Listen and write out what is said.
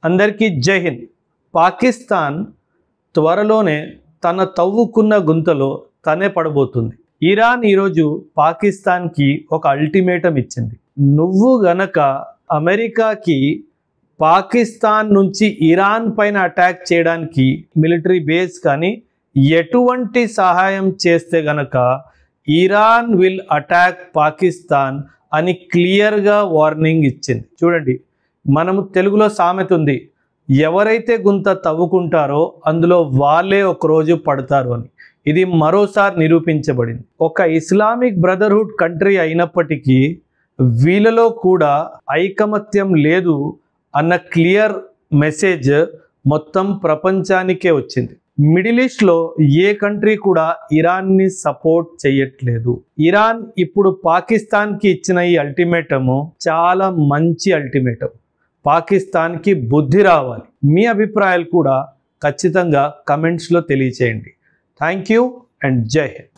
అందరికీ జై హింద్. పాకిస్తాన్ త్వరలోనే తన తవ్వుకున్న గుంతలో తనే పడబోతుంది. ఇరాన్ ఈరోజు పాకిస్తాన్కి ఒక అల్టిమేటం ఇచ్చింది. నువ్వు గనక అమెరికాకి పాకిస్తాన్ నుంచి ఇరాన్ పైన అటాక్ చేయడానికి మిలిటరీ బేస్ కానీ ఎటువంటి సహాయం చేస్తే గనక ఇరాన్ విల్ అటాక్ పాకిస్తాన్ అని క్లియర్గా వార్నింగ్ ఇచ్చింది. చూడండి, మనము తెలుగులో సామెత ఉంది, ఎవరైతే గుంత తవ్వుకుంటారో అందులో వాళ్ళే ఒకరోజు పడతారు అని. ఇది మరోసారి నిరూపించబడింది. ఒక ఇస్లామిక్ బ్రదర్హుడ్ కంట్రీ అయినప్పటికీ వీళ్ళలో కూడా ఐకమత్యం లేదు అన్న క్లియర్ మెసేజ్ మొత్తం ప్రపంచానికే వచ్చింది. మిడిల్ ఈస్ట్లో ఏ కంట్రీ కూడా ఇరాన్ని సపోర్ట్ చేయట్లేదు. ఇరాన్ ఇప్పుడు పాకిస్తాన్కి ఇచ్చిన ఈ అల్టిమేటము చాలా మంచి అల్టిమేటం. పాకిస్తాన్కి బుద్ధి రావాలి. మీ అభిప్రాయాలు కూడా ఖచ్చితంగా కమెంట్స్లో తెలియచేయండి. థ్యాంక్ యూ అండ్ జై హింద్.